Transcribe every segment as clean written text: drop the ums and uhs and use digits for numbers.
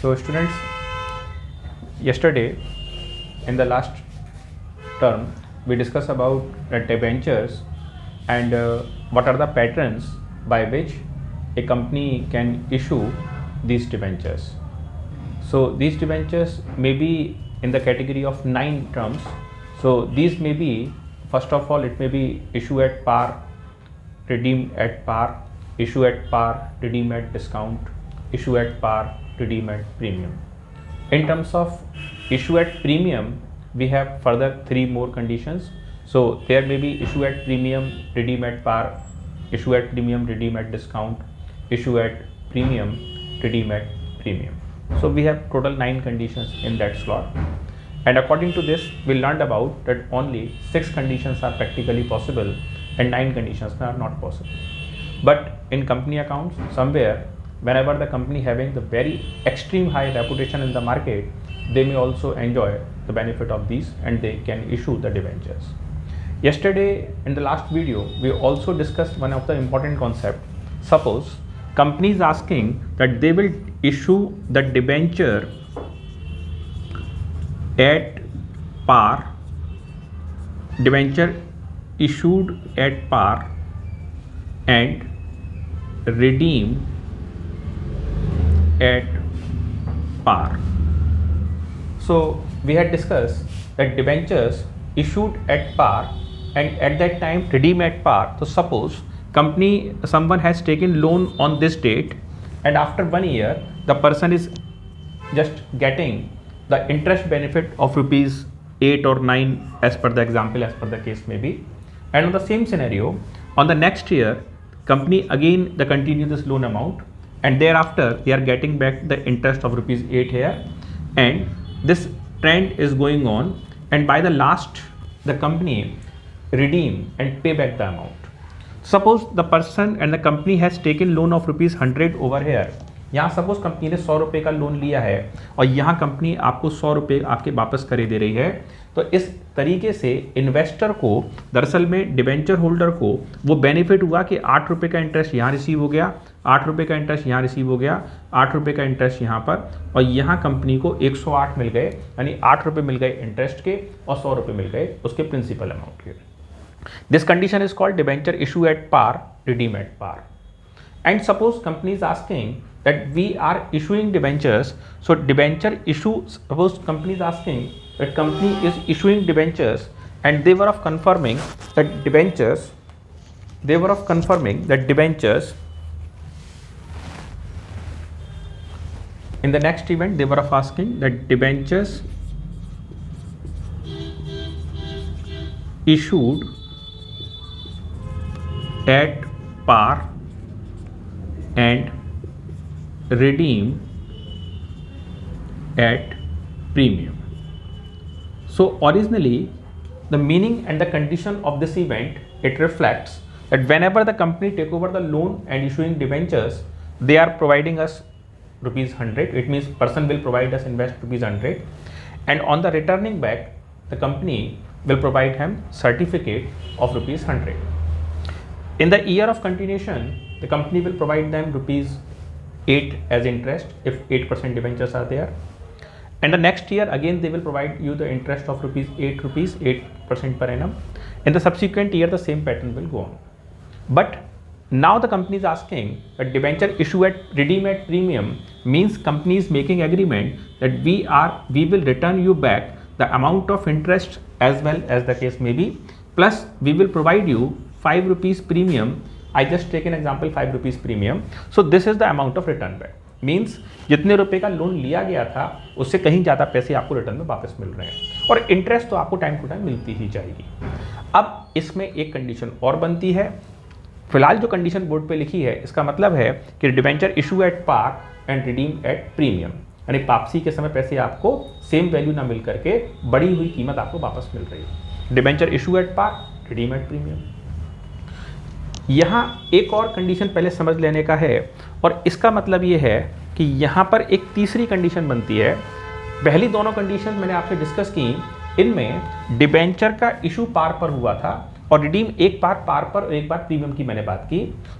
So students, yesterday in the last term we discussed about debentures and what are the patterns by which a company can issue these debentures. So these debentures may be in the category of 9 terms. So these may be, first of all, it may be issue at par, redeem at par, issue at par, redeem at discount, issue at par, redeem at premium. In terms of issue at premium, we have further 3 more conditions. So there may be issue at premium, redeem at par, issue at premium, redeem at discount, issue at premium, redeem at premium. So we have total 9 conditions in that slot, and according to this we learned about that only 6 conditions are practically possible and 9 conditions are not possible. But in company accounts, somewhere whenever the company having the very extreme high reputation in the market, they may also enjoy the benefit of these and they can issue the debentures. Yesterday in the last video we also discussed one of the important concept. Suppose company is asking that they will issue the debenture at par, debenture issued at par and redeem at par. So we had discussed that debentures issued at par and at that time redeem at par. So suppose someone has taken loan on this date and after 1 year the person is just getting the interest benefit of rupees 8 or 9 as per the example, as per the case may be, and on the same scenario on the next year company again continue this loan amount and thereafter they are getting back the interest of rupees 8 here, and this trend is going on, and by the last the company redeem and pay back the amount. Suppose the person and the company has taken loan of rupees 100 over here. यहाँ suppose company ने 100 रुपये का loan लिया है और यहाँ company आपको 100 रुपये आपके वापस करे दे रही है, तो इस तरीके से इन्वेस्टर को दरअसल में डिबेंचर होल्डर को वो बेनिफिट हुआ कि 8 रुपये का इंटरेस्ट यहाँ रिसीव हो गया, 8 रुपये का इंटरेस्ट यहाँ रिसीव हो गया, 8 रुपये का इंटरेस्ट यहाँ पर, और यहाँ कंपनी को 108 मिल गए, यानी 8 रुपये मिल गए इंटरेस्ट के और 100 रुपये मिल गए उसके प्रिंसिपल अमाउंट के. This condition is called debenture issue at par, redeem at par. And suppose company is asking that we are issuing debentures. So debenture issue, suppose company is asking that company is issuing debentures and they were of confirming that debentures, in the next event they were of asking that debentures issued at par and redeem at premium. So originally the meaning and the condition of this event, it reflects that whenever the company take over the loan and issuing debentures, they are providing us rupees 100. It means person will provide us invest rupees 100, and on the returning back the company will provide him certificate of rupees 100. In the year of continuation, the company will provide them rupees 8 as interest if 8% debentures are there, and the next year again they will provide you the interest of rupees 8% per annum. In the subsequent year the same pattern will go on. But now the company is asking that debenture issue at redeem at premium means company is making agreement that we will return you back the amount of interest as well as the case may be, plus we will provide you 5 rupees premium. I just take an example, 5 rupees premium. So this is the amount of return back. Means जितने रुपए का loan लिया गया था उससे कहीं ज़्यादा पैसे आपको रिटर्न में वापस मिल रहे हैं, और इंटरेस्ट तो आपको टाइम टू टाइम मिलती ही जाएगी. अब इसमें एक कंडीशन और बनती है. फिलहाल जो कंडीशन बोर्ड पे लिखी है इसका मतलब है कि debenture issue at par and redeem at premium, यानी वापसी के समय पैसे आपको सेम वैल्यू ना मिल करके बढ़ी हुई कीमत आपको वापस मिल रही है. Debenture issue at par, redeem at premium. यहाँ एक और कंडीशन पहले समझ लेने का है, और इसका मतलब ये है कि यहाँ पर एक तीसरी कंडीशन बनती है. पहली दोनों कंडीशन मैंने आपसे डिस्कस की, इनमें डिबेंचर का इशू पार पर हुआ था और रिडीम एक बार पार पर और एक बार प्रीमियम की मैंने बात की,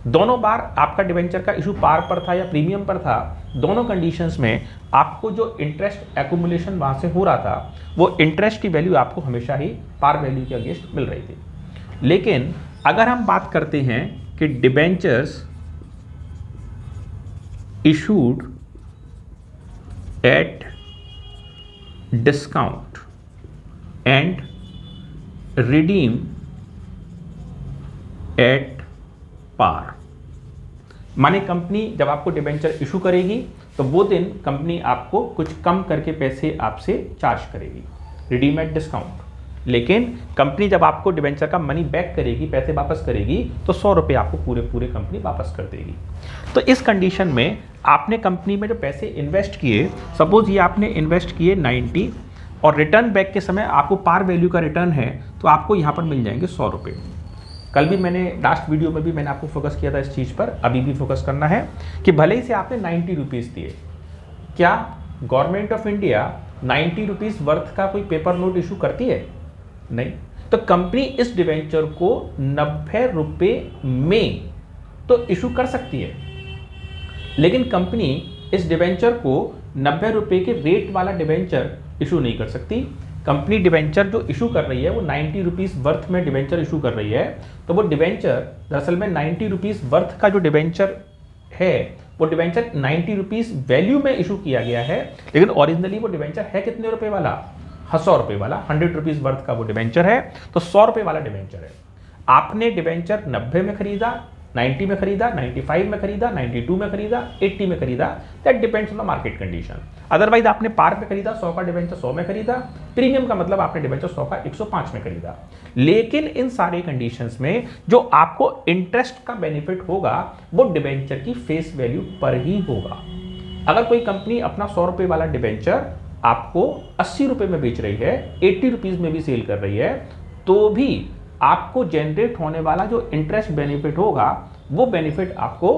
दोनों बार आपका डिबेंचर का इशू पार पर था या प्रीमियम पर था, दोनों कंडीशंस में आपको जो इंटरेस्ट एक्यूमुलेशन वहां से हो रहा था वो इंटरेस्ट की वैल्यू आपको हमेशा ही पार वैल्यू के अगेंस्ट मिल रही थी। लेकिन अगर हम बात करते हैं कि debentures issued at discount and redeem at par, माने कंपनी जब आपको डिबेंचर इशू करेगी तो वो दिन कंपनी आपको कुछ कम करके पैसे आपसे चार्ज करेगी, रिडीम एट डिस्काउंट। लेकिन कंपनी जब आपको डिबेंचर का मनी बैक करेगी, पैसे वापस करेगी, तो 100 रुपये आपको पूरे कंपनी वापस कर देगी। तो इस कंडीशन में आपने कंपनी में जो पैसे इन्वेस्ट किए, सपोज ये आपने इन्वेस्ट किए 90 और रिटर्न बैक के समय आपको पार वैल्यू का रिटर्न है तो आपको यहाँ पर मिल जाएंगे 100 रुपये। कल भी मैंने लास्ट वीडियो में भी मैंने आपको फोकस किया था इस चीज़ पर, अभी भी फोकस करना है कि भले ही से आपने 90 रुपीज़ दिए, क्या government of India 90 rupees worth का कोई पेपर नोट इशू करती है? नहीं। तो कंपनी इस डिवेंचर को 90 रुपये में तो इशू कर सकती है, लेकिन कंपनी इस डिवेंचर को 90 रुपये के रेट वाला डिवेंचर इशू नहीं कर सकती। कंपनी डिवेंचर जो इशू कर रही है वो 90 रुपीज़ वर्थ में डिवेंचर इशू कर रही है, तो वो डिवेंचर दरअसल में 90 रुपीज़ वर्थ का जो डिवेंचर है वो डिवेंचर 90 रुपीज़ वैल्यू में इशू किया गया है, लेकिन ओरिजिनली वो डिवेंचर है कितने रुपए वाला? 100 रुपये वाला। 100 रुपीज़ वर्थ का वो डिवेंचर है, तो 100 रुपये वाला डिवेंचर है। आपने डिवेंचर 90 में खरीदा, 90 में खरीदा, 95 में खरीदा, 92 में खरीदा, 80 में खरीदा, that depends on the market condition. Otherwise आपने पार पे खरीदा, 100 का डिवेंचर 100 में खरीदा, प्रीमियम का मतलब आपने डिवेंचर 100 का 105 में खरीदा। लेकिन इन सारे कंडीशंस में जो आपको इंटरेस्ट का बेनिफिट होगा वो डिवेंचर की फेस वैल्यू पर ही होगा। अगर कोई कंपनी अपना 100 रुपये वाला डिवेंचर आपको 80 रुपये में बेच रही है, 80 रुपीज़ में भी सेल कर रही है, तो भी आपको जनरेट होने वाला जो इंटरेस्ट बेनिफिट होगा वो बेनिफिट आपको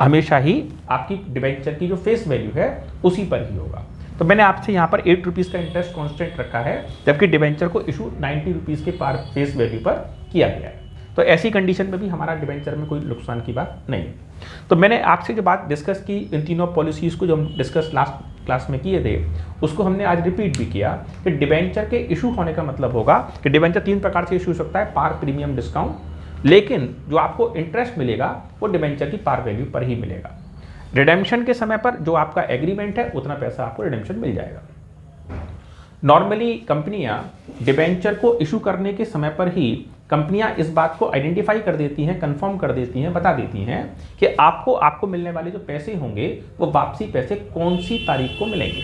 हमेशा ही आपकी डिवेंचर की जो फेस वैल्यू है उसी पर ही होगा। तो मैंने आपसे यहाँ पर 8 रुपीज़ का इंटरेस्ट कांस्टेंट रखा है, जबकि डिवेंचर को इशू 90 रुपीज़ के पार फेस वैल्यू पर किया गया है। तो ऐसी कंडीशन में भी हमारा डिवेंचर में कोई नुकसान की बात नहीं है। तो मैंने आपसे जो बात डिस्कस की, इन तीनों पॉलिसीज़ को जो हम डिस्कस लास्ट क्लास में किए थे उसको हमने आज रिपीट भी किया कि डिवेंचर के इशू होने का मतलब होगा कि डिवेंचर 3 प्रकार से इशू हो सकता है, पार, प्रीमियम, डिस्काउंट, लेकिन जो आपको इंटरेस्ट मिलेगा वो डिवेंचर की पार वैल्यू पर ही मिलेगा। रिडेम्पशन के समय पर जो आपका एग्रीमेंट है उतना पैसा आपको रिडेम्पशन मिल जाएगा। नॉर्मली कंपनियां डिवेंचर को इशू करने के समय पर ही कंपनियां इस बात को आइडेंटिफाई कर देती हैं, कंफर्म कर देती हैं, बता देती हैं कि आपको मिलने वाले जो पैसे होंगे वो वापसी पैसे कौन सी तारीख को मिलेंगे।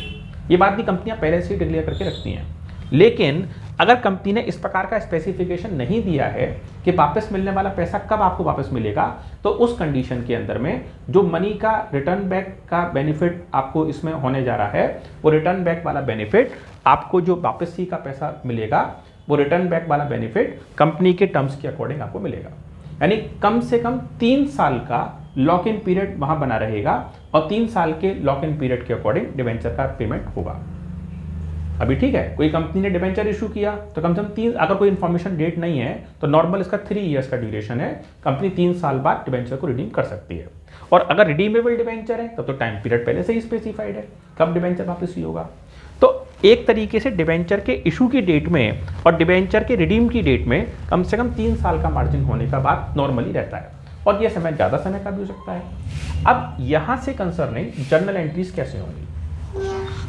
ये बात भी कंपनियां पहले से ही डिक्लेयर करके रखती हैं। लेकिन अगर कंपनी ने इस प्रकार का स्पेसिफिकेशन नहीं दिया है कि वापस मिलने वाला पैसा कब आपको वापस मिलेगा, तो उस कंडीशन के अंदर में जो मनी का रिटर्न बैक का बेनिफिट आपको इसमें होने जा रहा है, वो रिटर्न बैक वाला बेनिफिट आपको जो वापसी का पैसा मिलेगा वो रिटर्न बैक वाला बेनिफिट कंपनी के टर्म्स के अकॉर्डिंग आपको मिलेगा। यानी कम से कम 3 साल का लॉक इन पीरियड वहां बना रहेगा और 3 साल के लॉक इन पीरियड के अकॉर्डिंग डिवेंचर का पेमेंट होगा। अभी ठीक है, कोई कंपनी ने डिवेंचर इशू किया तो कम से कम 3, अगर कोई इन्फॉर्मेशन डेट नहीं है तो नॉर्मल इसका 3 इयर्स का ड्यूरेशन है, कंपनी 3 साल बाद डिवेंचर को रिडीम कर सकती है। और अगर रिडीमेबल डिवेंचर है तब तो टाइम पीरियड पहले से ही स्पेसिफाइड है कब डिवेंचर वापस होगा। तो एक तरीके से डिवेंचर के इशू की डेट में और डिवेंचर के रिडीम की डेट में कम से कम 3 साल का मार्जिन होने का बात नॉर्मली रहता है, और यह समय ज़्यादा समय का भी हो सकता है। अब यहाँ से कंसर्निंग जर्नल एंट्रीज कैसे होंगी,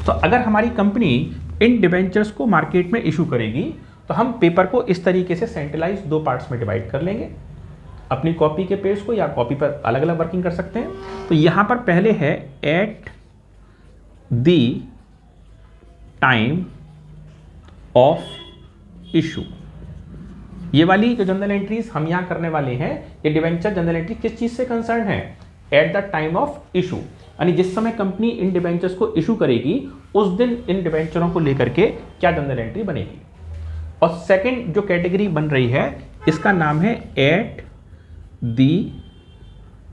तो अगर हमारी कंपनी इन डिवेंचर्स को मार्केट में इशू करेगी तो हम पेपर को इस तरीके से सेंट्रलाइज 2 पार्ट्स में डिवाइड कर लेंगे, अपनी कॉपी के पेज को, या कॉपी पर अलग अलग वर्किंग कर सकते हैं। तो यहाँ पर पहले है eight the time of issue. ये वाली जो जनरल एंट्रीज हम यहाँ करने वाले हैं, ये डिवेंचर जनरल एंट्री किस चीज़ से कंसर्न है? Eight the time of issue, यानी जिस समय कंपनी इन डिवेंचर्स को इशू करेगी उस दिन इन डिवेंचरों को लेकर के क्या जनरल एंट्री बनेगी। और सेकंड जो कैटेगरी बन रही है इसका नाम है eight the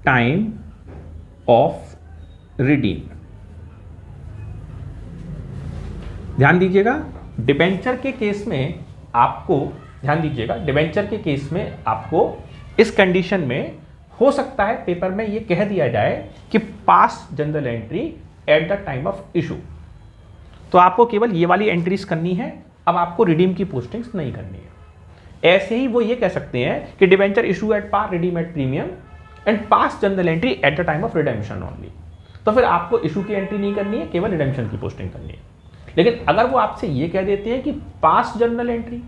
time of redeem. ध्यान दीजिएगा, डिवेंचर के केस में आपको ध्यान दीजिएगा, डिबेंचर के केस में आपको इस कंडीशन में हो सकता है पेपर में ये कह दिया जाए कि pass general entry at the time of issue, तो आपको केवल ये वाली एंट्रीज करनी है, अब आपको रिडीम की पोस्टिंग्स नहीं करनी है। ऐसे ही वो ये कह सकते हैं कि debenture issue at par, redeem at premium and pass general entry at the time of redemption only, तो फिर आपको इशू की एंट्री नहीं करनी है, केवल रिडेम्पशन की पोस्टिंग करनी है। लेकिन अगर वो आपसे ये कह देते हैं कि पास जनरल एंट्री,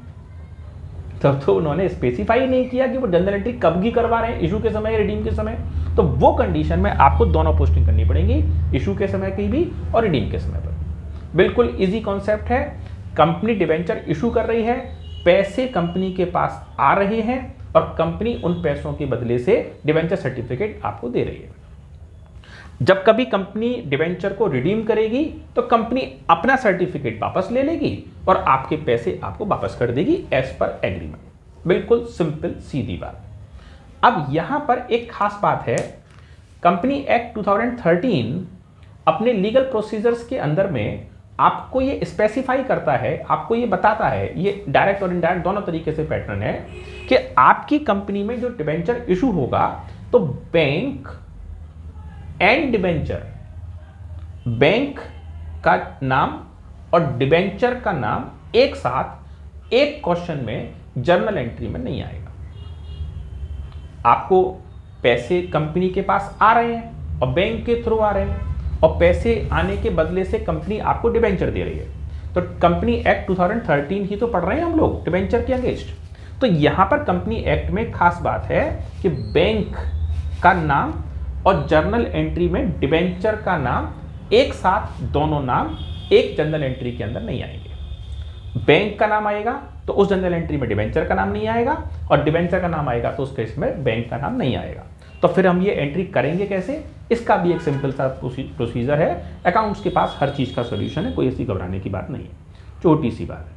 तब तो उन्होंने स्पेसिफाई नहीं किया कि वो जनरल एंट्री कब की करवा रहे हैं, इशू के समय या रिडीम के समय, तो वो कंडीशन में आपको दोनों पोस्टिंग करनी पड़ेगी, इशू के समय की भी और रिडीम के समय पर। बिल्कुल इजी कॉन्सेप्ट है। कंपनी डिबेंचर इशू कर रही है, पैसे कंपनी के पास आ रहे हैं और कंपनी उन पैसों के बदले से डिबेंचर सर्टिफिकेट आपको दे रही है। जब कभी कंपनी डिबेंचर को रिडीम करेगी तो कंपनी अपना सर्टिफिकेट वापस ले लेगी और आपके पैसे आपको वापस कर देगी एज पर एग्रीमेंट। बिल्कुल सिंपल सीधी बात। अब यहां पर एक खास बात है, कंपनी एक्ट 2013 अपने लीगल प्रोसीजर्स के अंदर में आपको ये स्पेसिफाई करता है, आपको ये बताता है, ये डायरेक्ट और इनडायरेक्ट दोनों तरीके से पैटर्न है कि आपकी कंपनी में जो डिबेंचर इशू होगा तो बैंक एंड डिबेंचर, बैंक का नाम और डिबेंचर का नाम एक साथ एक क्वेश्चन में जर्नल एंट्री में नहीं आएगा। आपको पैसे कंपनी के पास आ रहे हैं और बैंक के थ्रू आ रहे हैं और पैसे आने के बदले से कंपनी आपको डिबेंचर दे रही है, तो कंपनी एक्ट 2013 ही तो पढ़ रहे हैं हम लोग डिबेंचर के अगेंस्ट। तो यहां पर कंपनी एक्ट में खास बात है कि बैंक का नाम और जर्नल एंट्री में डिबेंचर का नाम एक साथ, दोनों नाम एक जनरल एंट्री के अंदर नहीं आएंगे। बैंक का नाम आएगा तो उस जनरल एंट्री में डिबेंचर का नाम नहीं आएगा और डिबेंचर का नाम आएगा तो उस केस में बैंक का नाम नहीं आएगा। तो फिर हम ये एंट्री करेंगे कैसे, इसका भी एक सिंपल सा प्रोसीजर है। अकाउंट्स के पास हर चीज का सॉल्यूशन है, कोई ऐसी घबराने की बात नहीं है, छोटी सी बात है।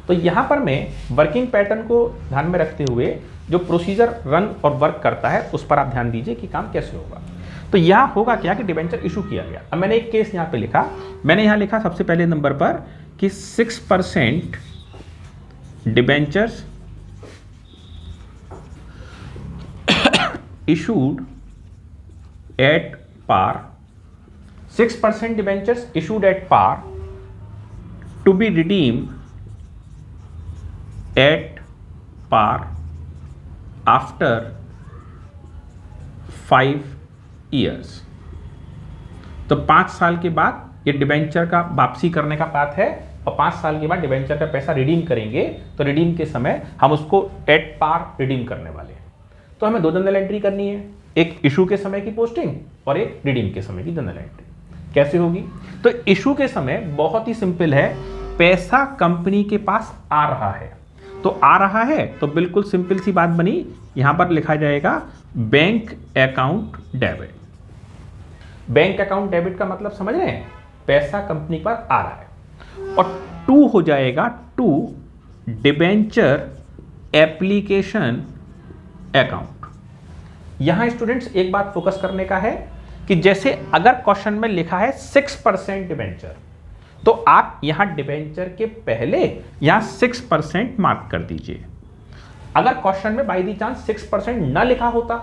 तो यहां पर मैं वर्किंग पैटर्न को ध्यान में रखते हुए जो प्रोसीजर रन और वर्क करता है उस पर आप ध्यान दीजिए कि काम कैसे होगा। तो यहां होगा क्या कि डिबेंचर इशू किया गया। अब मैंने एक केस यहां पे लिखा, मैंने यहां लिखा सबसे पहले नंबर पर कि 6% debentures issued at par, 6% debentures issued at par to be redeemed at par after 5 years। तो 5 साल के बाद ये डिबेंचर का वापसी करने का बात है और 5 साल के बाद डिबेंचर का पैसा रिडीम करेंगे, तो रिडीम के समय हम उसको एट पार रिडीम करने वाले हैं। तो हमें दो जनरल एंट्री करनी है, एक इशू के समय की पोस्टिंग और एक रिडीम के समय की जनरल एंट्री। कैसे होगी, तो इशू के समय बहुत ही सिंपल है, पैसा कंपनी के पास आ रहा है, तो आ रहा है तो बिल्कुल सिंपल सी बात बनी, यहां पर लिखा जाएगा bank account debit. Bank account debit का मतलब समझ रहे हैं, पैसा कंपनी के पास आ रहा है। और टू हो जाएगा टू डिबेंचर एप्लीकेशन अकाउंट। यहां स्टूडेंट्स एक बात फोकस करने का है कि जैसे अगर क्वेश्चन में लिखा है 6% डिबेंचर, तो आप यहां डिबेंचर के पहले यहां 6% मार्क कर दीजिए। अगर क्वेश्चन में बाय दी चांस 6% ना लिखा होता,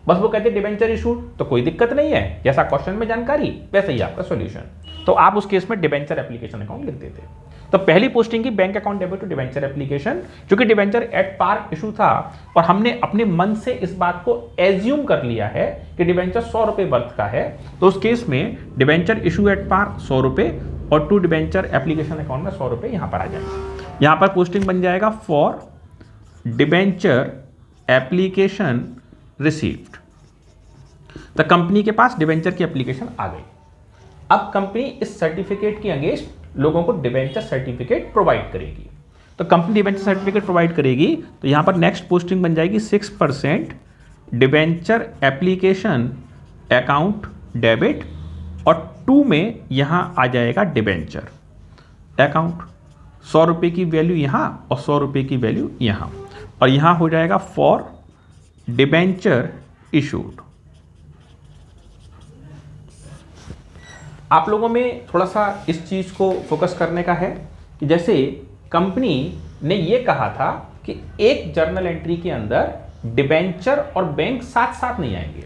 बस वो कहते डिबेंचर इशूड, तो कोई दिक्कत नहीं है, जैसा क्वेश्चन में जानकारी वैसे ही आपका सॉल्यूशन, तो आप उस केस में डिबेंचर एप्लीकेशन अकाउंट लिख देते। तो पहली पोस्टिंग की bank account debit to debenture application, क्योंकि डिबेंचर एट पार इशू था और हमने अपने मन से इस बात को एज्यूम कर लिया है कि डिबेंचर 100 रुपए वर्थ का है, तो उस केस में डिबेंचर इशू एट पार 100 रुपए और टू डिबेंचर एप्लीकेशन अकाउंट में 100 रुपए यहां पर आ जाएंगे। यहां पर पोस्टिंग बन जाएगा फॉर डिबेंचर एप्लीकेशन रिसीव्ड। तो कंपनी के पास डिबेंचर की एप्लीकेशन आ गई। अब कंपनी इस सर्टिफिकेट के अगेंस्ट लोगों को डिबेंचर सर्टिफिकेट प्रोवाइड करेगी। तो कंपनी डिबेंचर सर्टिफिकेट प्रोवाइड करेगी, तो यहां पर नेक्स्ट पोस्टिंग बन जाएगी 6% डिबेंचर एप्लीकेशन अकाउंट डेबिट और 2 में यहां आ जाएगा डिबेंचर अकाउंट। 100 रुपए की वैल्यू यहां और 100 रुपए की वैल्यू यहां, और यहां हो जाएगा फॉर डिबेंचर इशूड। आप लोगों में थोड़ा सा इस चीज को फोकस करने का है कि जैसे कंपनी ने ये कहा था कि एक जर्नल एंट्री के अंदर डिबेंचर और बैंक साथ साथ नहीं आएंगे।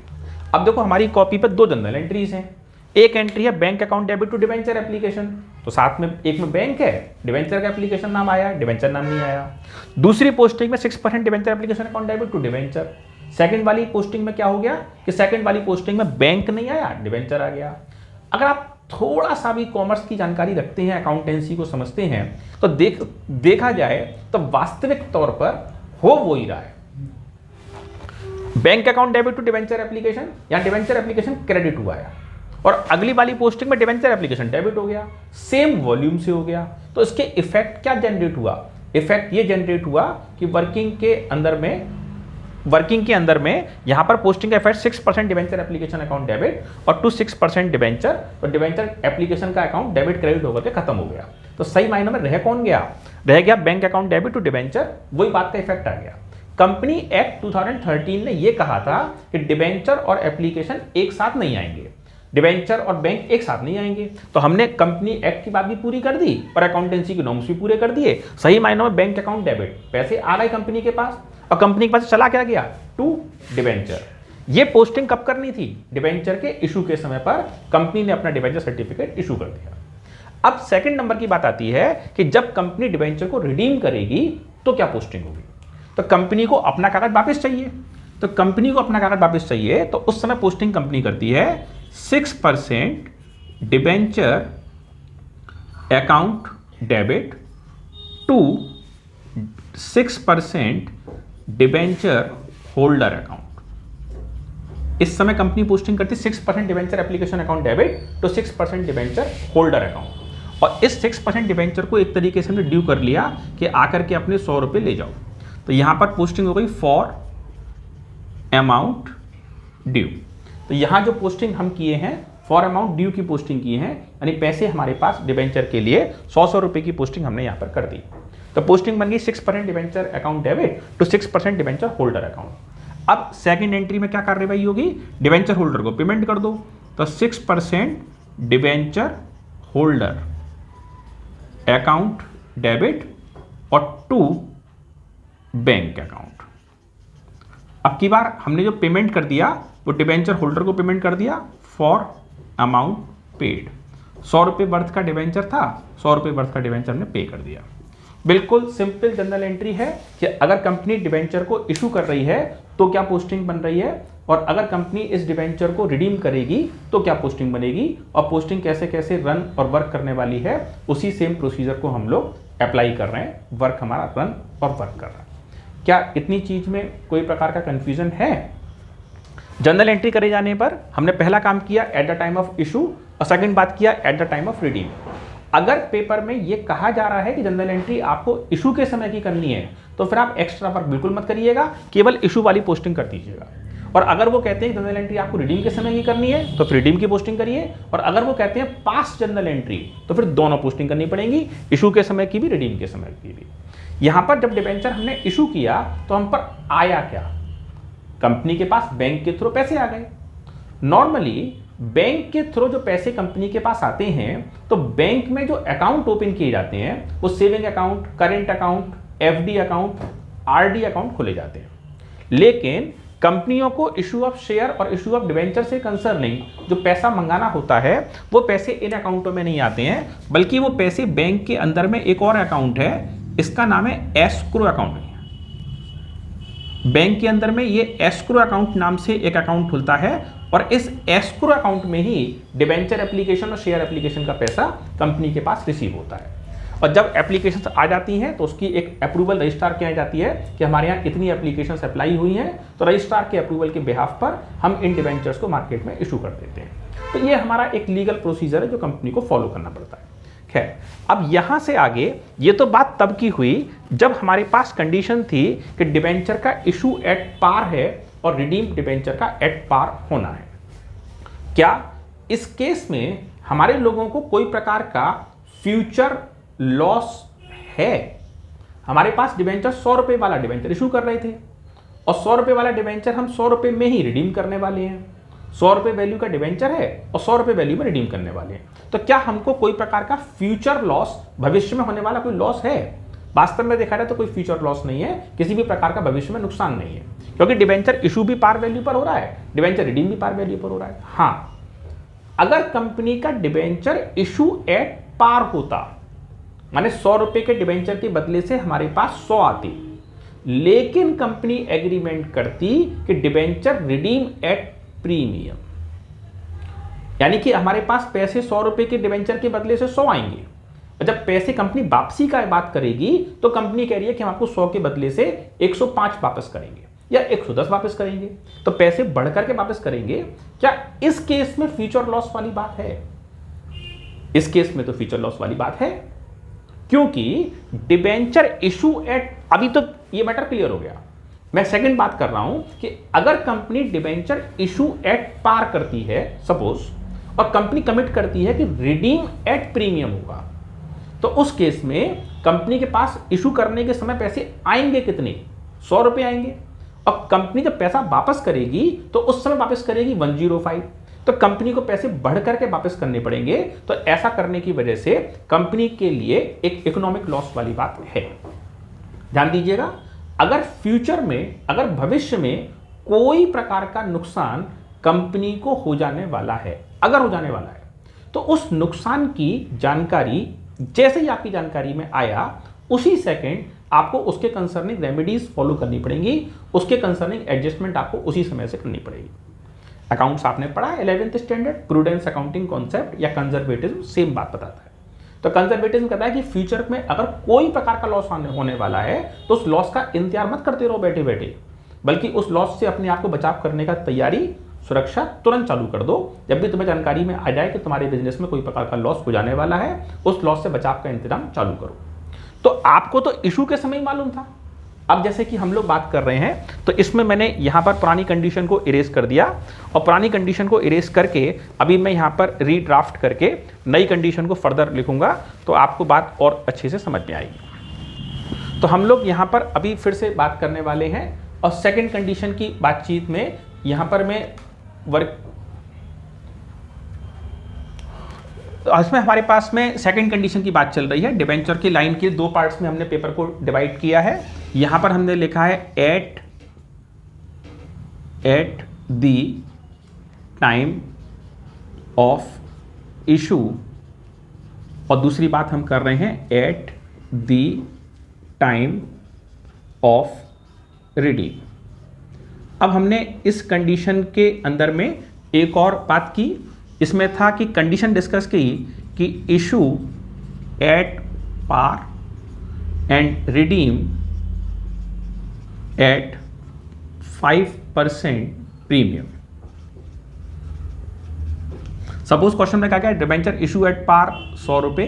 अब देखो हमारी कॉपी पर दो जर्नल एंट्रीज हैं, एक एंट्री है bank account debit to debenture application, तो साथ में एक में बैंक है, डिबेंचर का एप्लीकेशन नाम आया, डिबेंचर नाम नहीं आया। दूसरी पोस्टिंग में 6% debenture application account debit to debenture. Second वाली पोस्टिंग में क्या हो गया कि सेकंड वाली पोस्टिंग में बैंक नहीं आया, डिबेंचर आ गया। अगर आप थोड़ा सा भी कॉमर्स की जानकारी रखते हैं, अकाउंटेंसी को समझते हैं, तो देखा जाए तो वास्तविक तौर पर हो वो ही रहा है, bank account debit to debenture application या डिबेंचर एप्लीकेशन क्रेडिट हुआ है, और अगली वाली पोस्टिंग में डिबेंचर एप्लीकेशन डेबिट हो गया, सेम वॉल्यूम से हो गया। तो इसके इफेक्ट क्या जनरेट हुआ? इफेक्ट ये जनरेट हुआ कि वर्किंग के अंदर में यहां पर पोस्टिंग का effect 6% debenture application account debit और टू 6% डिबेंचर, और डिबेंचर एप्लीकेशन का अकाउंट डेबिट क्रेडिट होकर के खत्म हो गया। तो सही मायनों में रह कौन गया? रह गया bank account debit to debenture, वही बात का इफेक्ट आ गया। कंपनी एक्ट 2013 ने यह कहा था कि डिबेंचर और एप्लीकेशन एक साथ नहीं आएंगे, डिबेंचर और बैंक एक साथ नहीं आएंगे। तो हमने कंपनी एक्ट की बात भी पूरी कर दी और अकाउंटेंसी के नॉर्म्स भी पूरे कर दिए। सही मायनों में बैंक अकाउंट डेबिट, पैसे आ गए कंपनी के पास, और कंपनी के पास चला क्या गया? To debenture. ये पोस्टिंग कब करनी थी? डिबेंचर के इशू के समय पर कंपनी ने अपना डिबेंचर सर्टिफिकेट इशू कर दिया। अब सेकंड नंबर की बात आती है कि जब कंपनी डिबेंचर को रिडीम करेगी तो क्या पोस्टिंग होगी? तो कंपनी को अपना कागज वापस चाहिए, तो कंपनी को अपना कागज वापस चाहिए, तो उस समय पोस्टिंग कंपनी करती है 6% debenture account debit to 6% debenture holder account. इस समय कंपनी पोस्टिंग करती 6% debenture application account debit to 6% debenture holder account, और इस 6% डिबेंचर को एक तरीके से हमने ड्यू कर लिया कि आकर के अपने 100 रुपये ले जाओ। तो यहां पर पोस्टिंग हो गई फॉर अमाउंट ड्यू। तो यहां जो पोस्टिंग हम किए हैं फॉर अमाउंट ड्यू की पोस्टिंग किए हैं, यानी पैसे हमारे पास डिबेंचर के लिए 100 रुपए की पोस्टिंग हमने यहां पर कर दी। तो पोस्टिंग बन गई 6% debenture account debit to 6% debenture holder account. अब सेकंड एंट्री में क्या कार्रवाई होगी? डिबेंचर होल्डर को पेमेंट कर दो, तो 6% डिबेंचर होल्डर अकाउंट डेबिट और टू बैंक अकाउंट। अब की बार हमने जो पेमेंट कर दिया वो डिबेंचर होल्डर को पेमेंट कर दिया फॉर अमाउंट पेड। 100 रुपये वर्थ का डिबेंचर था, 100 रुपये वर्थ का डिबेंचर हमने पे कर दिया। बिल्कुल सिंपल जनरल एंट्री है कि अगर कंपनी डिबेंचर को इशू कर रही है तो क्या पोस्टिंग बन रही है, और अगर कंपनी इस डिबेंचर को रिडीम करेगी तो क्या पोस्टिंग बनेगी, और पोस्टिंग कैसे कैसे रन और वर्क करने वाली है, उसी सेम प्रोसीजर को हम लोग अप्लाई कर रहे हैं। वर्क हमारा रन और वर्क कर रहा है। क्या इतनी चीज में कोई प्रकार का कंफ्यूजन है? जनरल एंट्री करे जाने पर हमने पहला काम किया eight the time of issue, और सेकंड बात किया eight the time of redeem. अगर पेपर में यह कहा जा रहा है कि जनरल एंट्री आपको इशू के समय की करनी है, तो फिर आप एक्स्ट्रा वर्क बिल्कुल मत करिएगा, केवल इशू वाली पोस्टिंग कर दीजिएगा। और अगर वो कहते हैं जनरल एंट्री आपको रिडीम के समय की करनी है तो फिर रिडीम की पोस्टिंग करिए, और अगर वो कहते हैं पास जनरल एंट्री तो फिर दोनों पोस्टिंग करनी पड़ेगी, इशू के समय की भी, रिडीम के समय की भी। यहां पर जब डिबेंचर हमने इशू किया तो हम पर आया क्या? कंपनी के पास बैंक के थ्रू पैसे आ गए। नॉर्मली बैंक के थ्रू जो पैसे कंपनी के पास आते हैं तो बैंक में जो अकाउंट ओपन किए जाते हैं वो saving account, current account, FD account, RD account खोले जाते हैं। लेकिन कंपनियों को इशू ऑफ शेयर और इशू ऑफ डिबेंचर से कंसर्निंग जो पैसा मंगाना होता है वो पैसे इन अकाउंटों में नहीं आते हैं, बल्कि वो पैसे बैंक के अंदर में एक और अकाउंट है, इसका नाम है एस्क्रो अकाउंट। बैंक के अंदर में ये एस्क्रो अकाउंट नाम से एक अकाउंट खुलता है, और इस एस्क्रो अकाउंट में ही डिबेंचर एप्लीकेशन और शेयर एप्लीकेशन का पैसा कंपनी के पास रिसीव होता है। और जब एप्लीकेशंस आ जाती हैं तो उसकी एक अप्रूवल रजिस्ट्रार की आ जाती है कि हमारे यहाँ इतनी एप्लीकेशंस अप्लाई हुई हैं, तो रजिस्ट्रार के अप्रूवल के बिहाफ पर हम इन डिबेंचर्स को मार्केट में इशू कर देते हैं। तो ये हमारा एक लीगल प्रोसीजर है जो कंपनी को फॉलो करना पड़ता है। खैर, अब यहां से आगे ये तो बात तब की हुई जब हमारे पास कंडीशन थी कि डिबेंचर का इशू एट पार है और रिडीम डिबेंचर का एट पार होना है। क्या इस केस में हमारे लोगों को कोई प्रकार का फ्यूचर लॉस है? हमारे पास डिबेंचर 100 रुपए वाला डिबेंचर इशू कर रहे थे, और 100 रुपए वाला डिबेंचर हम 100 रुपए में ही रिडीम करने वाले हैं। 100 रुपए वैल्यू का डिबेंचर है और 100 रुपए वैल्यू में रिडीम करने वाले हैं। तो क्या हमको कोई प्रकार का फ्यूचर लॉस, भविष्य में होने वाला कोई लॉस है? वास्तव में देखा जाए तो कोई फ्यूचर लॉस नहीं है, किसी भी प्रकार का भविष्य में नुकसान नहीं है, क्योंकि डिबेंचर इशू भी पार वैल्यू पर हो रहा है, डिबेंचर रिडीम भी पार वैल्यू पर हो रहा है। हाँ, अगर कंपनी का डिबेंचर इशू एट पार होता, माने 100 रुपए के डिबेंचर के बदले से हमारे पास 100 आती, लेकिन कंपनी एग्रीमेंट करती कि डिबेंचर रिडीम एट प्रीमियम, यानी कि हमारे पास पैसे 100 रुपए के डिबेंचर के बदले से 100 आएंगे, और जब पैसे कंपनी वापसी का बात करेगी तो कंपनी कह रही है कि हम आपको 100 के बदले से 105 वापस करेंगे या 110 वापस करेंगे, तो पैसे बढ़कर के वापस करेंगे। क्या इस केस में फ्यूचर लॉस वाली बात है? इस केस में तो फ्यूचर लॉस वाली बात है, क्योंकि डिबेंचर इशू एट, अभी तो ये मैटर क्लियर हो गया। मैं सेकंड बात कर रहा हूं कि अगर company debenture issue at par करती है सपोज, और कंपनी कमिट करती है कि रिडीम एट प्रीमियम होगा, तो उस केस में कंपनी के पास इशू करने के समय पैसे आएंगे कितने? 100 रुपए आएंगे, और कंपनी जब पैसा वापस करेगी तो उस समय वापस करेगी 105, तो कंपनी को पैसे बढ़ करके वापस करने पड़ेंगे। तो ऐसा करने की वजह से कंपनी के लिए एक इकोनॉमिक लॉस वाली बात है। ध्यान दीजिएगा, अगर फ्यूचर में, अगर भविष्य में कोई प्रकार का नुकसान कंपनी को हो जाने वाला है, अगर हो जाने वाला है, तो उस नुकसान की जानकारी जैसे ही आपकी जानकारी में आया, उसी सेकंड आपको उसके कंसर्निंग रेमेडीज फॉलो करनी पड़ेंगी, उसके कंसर्निंग एडजस्टमेंट आपको उसी समय से करनी पड़ेगी। अकाउंट्स आपने पढ़ा 11th standard, prudence accounting concept या कंजर्वेटिज्म सेम बात बताता है। तो कंजर्वेटिज्म कहता है कि फ्यूचर में अगर कोई प्रकार का लॉस होने वाला है तो उस लॉस का इंतजार मत करते रहो बैठे बैठे, बल्कि उस लॉस से अपने आप को बचाव करने का तैयारी, सुरक्षा तुरंत चालू कर दो। जब भी तुम्हें जानकारी में आ जाए कि तुम्हारे बिजनेस में कोई प्रकार का लॉस हो जाने वाला है, उस लॉस से बचाव का इंतजाम चालू करो। तो आपको तो इशू के समय ही मालूम था। अब जैसे कि हम लोग बात कर रहे हैं, तो इसमें मैंने यहां पर पुरानी कंडीशन को इरेज कर दिया, और पुरानी कंडीशन को इरेज करके अभी मैं यहां पर रीड्राफ्ट करके नई कंडीशन को फर्दर लिखूंगा, तो आपको बात और अच्छे से समझ में आएगी। तो हम लोग यहां पर अभी फिर से बात करने वाले हैं, और सेकेंड कंडीशन की बातचीत में यहां पर मैं वर्क, इसमें हमारे पास में सेकंड कंडीशन की बात चल रही है। डिबेंचर की लाइन के दो पार्ट्स में हमने पेपर को डिवाइड किया है। यहां पर हमने लिखा है eight the time of issue, और दूसरी बात हम कर रहे हैं eight the time of redeem. अब हमने इस कंडीशन के अंदर में एक और बात की, इसमें था कि कंडीशन डिस्कस की कि issue at par and redeem at 5% premium. Suppose question में क्या क्या, डिबेंचर इशू एट पार 100 रुपए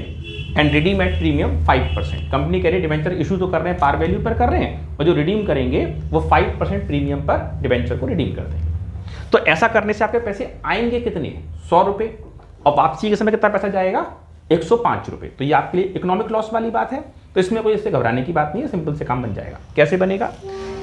एंड रिडीम एट प्रीमियम 5%। कंपनी कह रही है डिबेंचर इशू तो कर रहे हैं, पार वैल्यू पर कर रहे हैं, और जो रिडीम करेंगे वो 5% प्रीमियम पर डिबेंचर को रिडीम कर देंगे। तो ऐसा करने से आपके पैसे आएंगे कितने? 100 रुपए, और वापसी के समय कितना पैसा जाएगा? 105 रुपए। तो ये आपके लिए इकोनॉमिक लॉस वाली बात है, तो इसमें कोई इससे घबराने की बात नहीं है, सिंपल से काम बन जाएगा। कैसे बनेगा?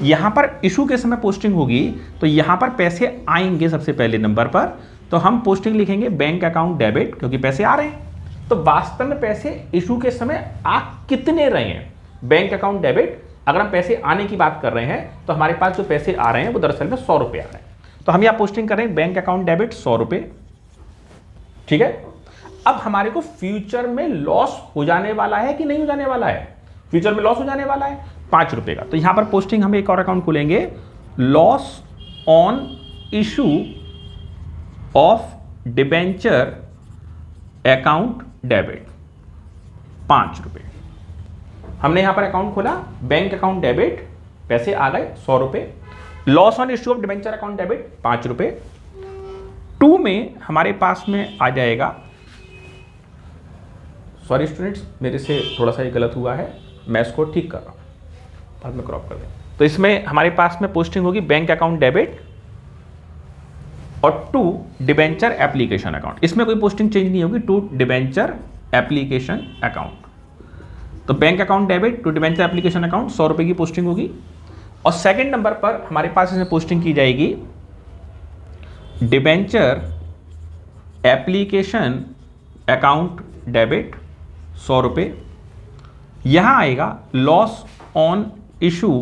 यहां पर इशू के समय पोस्टिंग होगी, तो यहां पर पैसे आएंगे सबसे पहले नंबर पर, तो हम पोस्टिंग लिखेंगे बैंक अकाउंट डेबिट, क्योंकि पैसे आ रहे हैं। तो वास्तव में पैसे इशू के समय आ कितने रहे हैं? बैंक अकाउंट डेबिट, अगर हम पैसे आने की बात कर रहे हैं तो हमारे पास जो पैसे आ रहे हैं वो दरअसल में 100 रुपए आ रहे हैं। तो हम यहां पोस्टिंग कर रहे हैं बैंक अकाउंट डेबिट 100 रुपए, ठीक है। अब हमारे को फ्यूचर में लॉस हो जाने वाला है कि नहीं हो जाने वाला है? फ्यूचर में लॉस हो जाने वाला है 5 रुपए का। तो यहां पर पोस्टिंग हम एक और अकाउंट खोलेंगे, loss on issue of debenture account debit 5 रुपए। हमने यहां पर अकाउंट खोला, बैंक अकाउंट डेबिट, पैसे आ गए 100 रुपए, loss on issue of debenture account debit 5 रुपए। 2 में हमारे पास में आ जाएगा, सॉरी स्टूडेंट्स मेरे से थोड़ा सा ये गलत हुआ है, मैं इसको ठीक कर रहा हूं, बाद में क्रॉप कर दें। तो इसमें हमारे पास में पोस्टिंग होगी बैंक अकाउंट डेबिट और 2 डिबेंचर एप्लीकेशन अकाउंट। इसमें कोई पोस्टिंग चेंज नहीं होगी, 2 डिबेंचर एप्लीकेशन अकाउंट। तो bank account debit 2 debenture application account 100 रुपए की पोस्टिंग होगी। और सेकंड नंबर पर हमारे पास इसमें पोस्टिंग की जाएगी डिबेंचर एप्लीकेशन अकाउंट डेबिट 100 रुपए, यहां आएगा loss on issue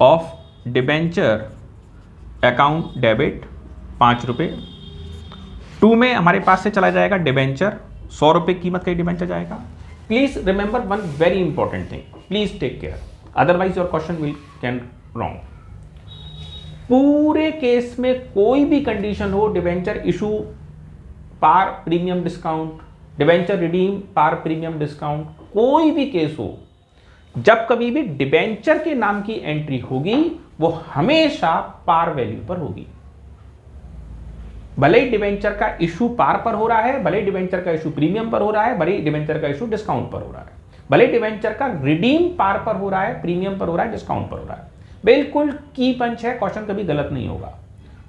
of debenture account debit 5 रुपये। 2 में हमारे पास से चला जाएगा डिबेंचर, 100 रुपये कीमत का डिबेंचर जाएगा। Please remember one very important thing, please take care, otherwise your question will can wrong. पूरे केस में कोई भी कंडीशन हो, debenture issue par premium discount, debenture redeem par premium discount, कोई भी केस हो, जब कभी भी डिबेंचर के नाम की एंट्री होगी वो हमेशा पार वैल्यू पर होगी। भले ही डिबेंचर का इशू पार पर हो रहा है, भले ही डिबेंचर का इशू प्रीमियम पर हो रहा है, भले ही डिबेंचर का इशू डिस्काउंट पर हो रहा है, भले ही डिबेंचर का रिडीम पार पर हो रहा है, प्रीमियम पर हो रहा है, डिस्काउंट पर हो रहा है। बिल्कुल की पंच है, क्वेश्चन कभी गलत नहीं होगा।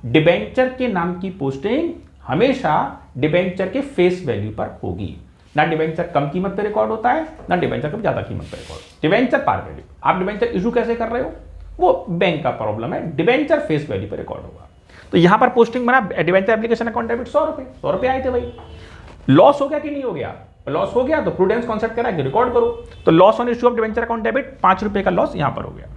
डिबेंचर के नाम की पोस्टिंग हमेशा डिबेंचर के फेस वैल्यू पर होगी। ना डिबेंचर कम कीमत पे रिकॉर्ड होता है, ना डिबेंचर कभी ज्यादा कीमत पे रिकॉर्ड। डिबेंचर पार वैल्यू, आप डिबेंचर इशू कैसे कर रहे हो वो बैंक का प्रॉब्लम है, डिबेंचर फेस वैल्यू पे रिकॉर्ड होगा। तो यहां पर पोस्टिंग बना डिबेंचर एप्लीकेशन अकाउंट डेबिट 100 रुपए आए थे भाई। लॉस हो गया कि नहीं हो गया? लॉस हो गया तो प्रूडेंस कॉन्सेप्ट करा कि रिकॉर्ड करो। तो loss on issue of debenture account debit 5 रुपए का लॉस यहां पर हो गया।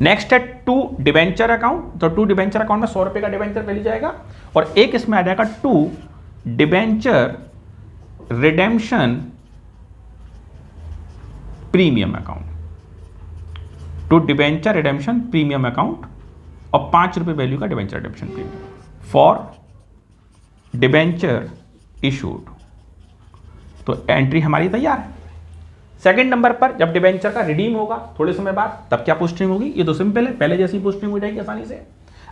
नेक्स्ट है 2 डिबेंचर अकाउंट, तो 2 डिबेंचर अकाउंट में 100 रुपए का डिबेंचर वैल्यू जाएगा और एक इसमें आ जाएगा 2 debenture redemption premium account, 2 debenture redemption premium account और 5 रुपए वैल्यू का debenture redemption premium for debenture issued. तो एंट्री हमारी तैयार है। सेकंड नंबर पर जब डिबेंचर का रिडीम होगा थोड़े समय बाद, तब क्या पोस्टिंग होगी? ये तो सिंपल है, पहले जैसी पोस्टिंग हो जाएगी आसानी से।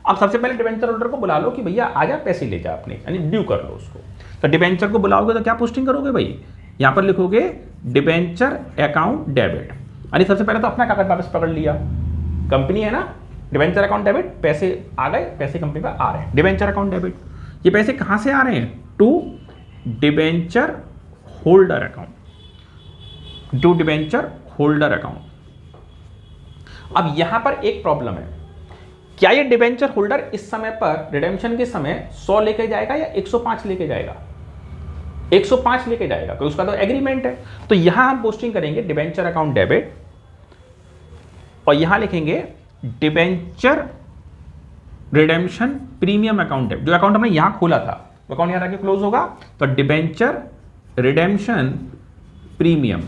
अब सबसे पहले डिबेंचर होल्डर को बुला लो कि भैया आजा पैसे ले जा अपने, यानी ड्यू कर लो उसको। तो डिबेंचर को बुलाओगे तो क्या पोस्टिंग करोगे भाई? यहां पर लिखोगे डिबेंचर अकाउंट डेबिट, यानी सबसे पहले तो अपना कागज वापस पकड़ लिया, कंपनी है ना, डिबेंचर अकाउंट डेबिट, पैसे आ गए, पैसे कंपनी पर आ रहे हैं, डिबेंचर अकाउंट डेबिट। ये पैसे कहां से आ रहे हैं? To debenture holder account, to debenture holder account. अब यहां पर एक प्रॉब्लम है, क्या ये डिबेंचर होल्डर इस समय पर रिडेम्पशन के समय 100 लेके जाएगा या 105 लेके जाएगा? 105 लेके जाएगा, क्योंकि उसका तो एग्रीमेंट है। तो यहां हम पोस्टिंग करेंगे डिबेंचर अकाउंट डेबिट और यहां लिखेंगे debenture redemption premium account debit. जो अकाउंट हमने यहां खोला था वो अकाउंट यहां आके क्लोज होगा, तो debenture redemption premium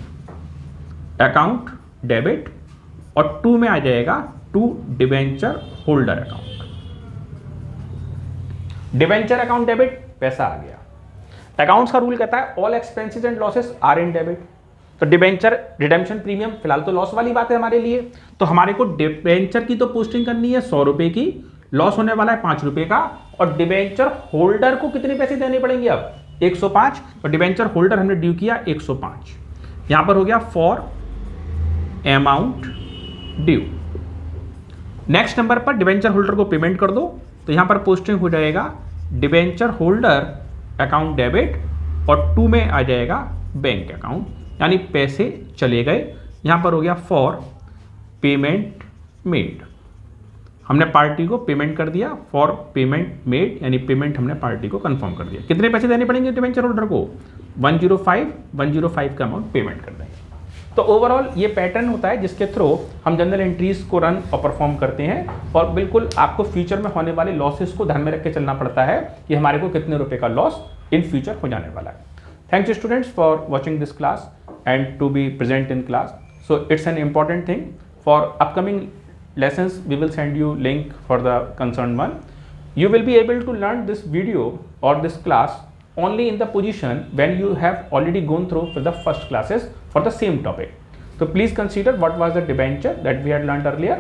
account debit और 2 में आ जाएगा 2 debenture holder account. Debenture account debit पैसा आ गया। अकाउंट्स का रूल कहता है all expenses and losses are in debit. तो डिबेंचर रिडेम्पशन प्रीमियम फिलहाल तो लॉस वाली बात है हमारे लिए, तो हमारे को डिबेंचर की तो पोस्टिंग करनी है 100 रुपए की, लॉस होने वाला है 5 रुपए का, और डिबेंचर होल्डर को कितने पैसे देने पड़ेंगे अब? 105। तो डिबेंचर होल्डर हमने ड्यू किया 105, यहां पर हो गया for amount due. Next number पर डिबेंचर होल्डर को पेमेंट कर दो, तो यहां पर पोस्टिंग हो जाएगा डिबेंचर होल्डर अकाउंट डेबिट और 2 में आ जाएगा बैंक अकाउंट, यानी पैसे चले गए। यहां पर हो गया फॉर पेमेंट मेड, हमने पार्टी को पेमेंट कर दिया, फॉर पेमेंट मेड यानी पेमेंट हमने पार्टी को कंफर्म कर दिया। कितने पैसे देने पड़ेंगे डिबेंचर होल्डर को? 105 का अमाउंट पेमेंट कर देंगे। तो ओवरऑल ये पैटर्न होता है जिसके थ्रू हम जनरल एंट्रीज को रन और परफॉर्म करते हैं, और बिल्कुल आपको फ्यूचर में होने वाले लॉसेस को ध्यान में रख के चलना पड़ता है कि हमारे को कितने रुपए का लॉस इन फ्यूचर हो जाने वाला है। Thank you students for watching this class and to be present in class. So it's an important thing for upcoming lessons. We will send you link for the concerned one. You will be able to learn this video or this class only in the position when you have already gone through for the first classes for the same topic. So please consider what was the debenture that we had learned earlier,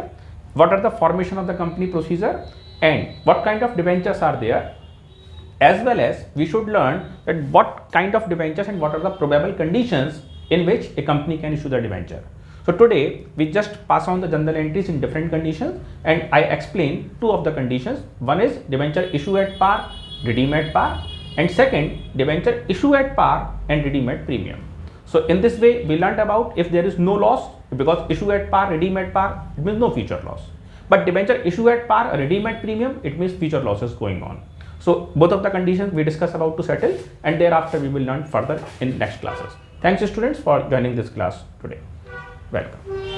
what are the formation of the company procedure, and what kind of debentures are there, as well as we should learn that what kind of debentures and what are the probable conditions in which a company can issue the debenture. So today we just pass on the journal entries in different conditions, and I explain 2 of the conditions. One is debenture issue at par, redeem at par, and second debenture issue at par and redeem at premium. So in this way we learned about if there is no loss, because issue at par, redeem at par, it means no future loss. But debenture issue at par, redeem at premium, it means future losses going on. So both of the conditions we discuss about to settle, and thereafter we will learn further in next classes. Thanks students for joining this class today. Welcome.